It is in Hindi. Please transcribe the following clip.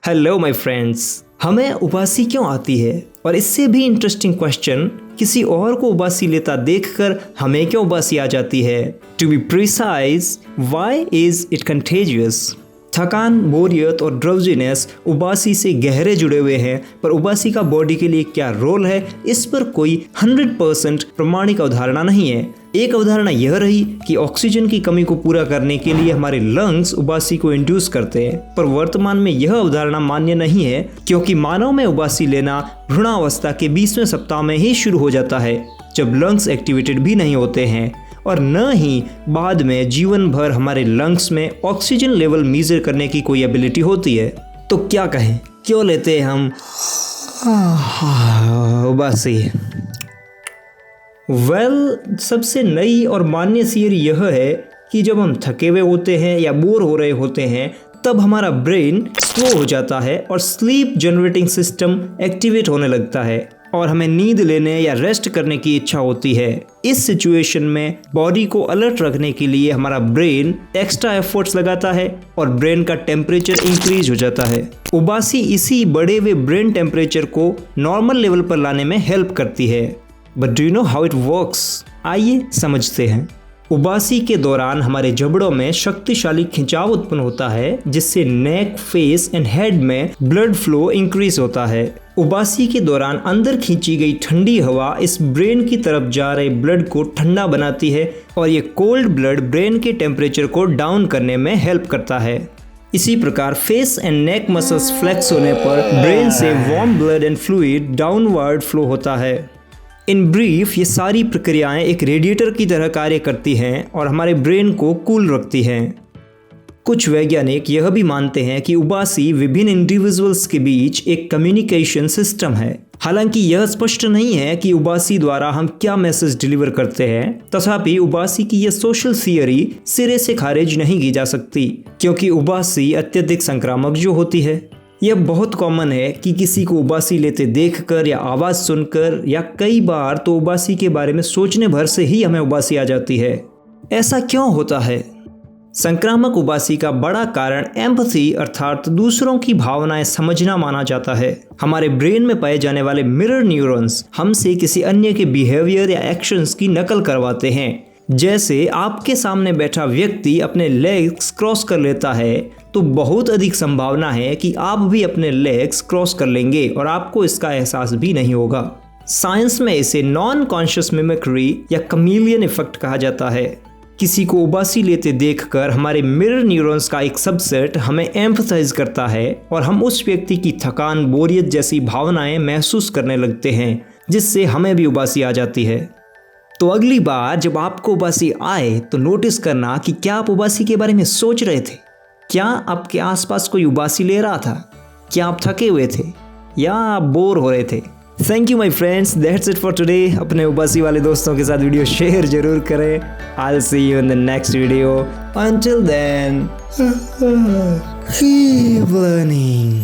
हेलो माय फ्रेंड्स, हमें उबासी क्यों आती है? और इससे भी इंटरेस्टिंग क्वेश्चन, किसी और को उबासी लेता देखकर हमें क्यों उबासी आ जाती है? To be precise, why is it contagious? थकान, बोरियत और ड्राउजीनेस उबासी से गहरे जुड़े हुए हैं, पर उबासी का बॉडी के लिए क्या रोल है, इस पर कोई 100% प्रमाणिक अवधारणा नहीं है। एक अवधारणा यह रही कि ऑक्सीजन की कमी को पूरा करने के लिए हमारे लंग्स उबासी को इंड्यूस करते हैं, पर वर्तमान में यह अवधारणा मान्य नहीं है, क्योंकि मानव में उबासी लेना भ्रूणावस्था के 20वें सप्ताह में ही शुरू हो जाता है, जब लंग्स एक्टिवेटेड भी नहीं होते हैं, और न ही बाद में जीवन भर हमारे लंग्स में ऑक्सीजन लेवल मेजर करने की कोई एबिलिटी होती है। तो क्या कहें, क्यों लेते हैं हम उबासी? सबसे नई और मान्य थियरी यह है कि जब हम थके हुए होते हैं या बोर हो रहे होते हैं, तब हमारा ब्रेन स्लो हो जाता है और स्लीप जनरेटिंग सिस्टम एक्टिवेट होने लगता है और हमें नींद लेने या रेस्ट करने की इच्छा होती है। इस सिचुएशन में बॉडी को अलर्ट रखने के लिए हमारा ब्रेन एक्स्ट्रा एफर्ट्स लगाता है और ब्रेन का टेम्परेचर इंक्रीज हो जाता है। उबासी इसी बढ़े हुए ब्रेन टेम्परेचर को नॉर्मल लेवल पर लाने में हेल्प करती है। But do you know how it works? आइए समझते हैं। उबासी के दौरान हमारे जबड़ों में शक्तिशाली खिंचाव उत्पन्न होता है, जिससे नेक, फेस एंड हेड में ब्लड फ्लो इंक्रीज होता है। उबासी के दौरान अंदर खींची गई ठंडी हवा इस ब्रेन की तरफ जा रहे ब्लड को ठंडा बनाती है और ये कोल्ड ब्लड ब्रेन के टेम्परेचर को डाउन करने में हेल्प करता है। इसी प्रकार face and neck muscles flex होने पर ब्रेन से warm blood and fluid downward flow होता है। इन ब्रीफ, ये सारी प्रक्रियाएं एक रेडिएटर की तरह कार्य करती हैं और हमारे ब्रेन को कूल रखती हैं। कुछ वैज्ञानिक यह भी मानते हैं कि उबासी विभिन्न इंडिविजुअल्स के बीच एक कम्युनिकेशन सिस्टम है। हालांकि यह स्पष्ट नहीं है कि उबासी द्वारा हम क्या मैसेज डिलीवर करते हैं, तथापि उबासी की यह सोशल थियरी सिरे से खारिज नहीं की जा सकती, क्योंकि उबासी अत्यधिक संक्रामक जो होती है। यह बहुत कॉमन है कि किसी को उबासी लेते देखकर या आवाज़ सुनकर या कई बार तो उबासी के बारे में सोचने भर से ही हमें उबासी आ जाती है। ऐसा क्यों होता है? संक्रामक उबासी का बड़ा कारण एम्पैथी अर्थात दूसरों की भावनाएं समझना माना जाता है। हमारे ब्रेन में पाए जाने वाले मिरर न्यूरॉन्स हमसे किसी अन्य के बिहेवियर या एक्शंस की नकल करवाते हैं। जैसे आपके सामने बैठा व्यक्ति अपने लेग्स क्रॉस कर लेता है, तो बहुत अधिक संभावना है कि आप भी अपने लेग्स क्रॉस कर लेंगे और आपको इसका एहसास भी नहीं होगा। साइंस में इसे नॉन कॉन्शियस मिमिक्री या कमीलियन इफेक्ट कहा जाता है। किसी को उबासी लेते देखकर हमारे मिरर न्यूरॉन्स का एक सबसेट हमें एम्पैथाइज करता है और हम उस व्यक्ति की थकान, बोरियत जैसी भावनाएं महसूस करने लगते हैं, जिससे हमें भी उबासी आ जाती है। तो अगली बार जब आपको उबासी आए तो नोटिस करना कि क्या आप उबासी के बारे में सोच रहे थे? क्या आपके आसपास कोई उबासी ले रहा था? क्या आप थके हुए थे या आप बोर हो रहे थे? Thank you my friends, that's it for today. अपने उबासी वाले दोस्तों के साथ वीडियो शेयर जरूर करें। I will see you in the next video. Until then, keep learning.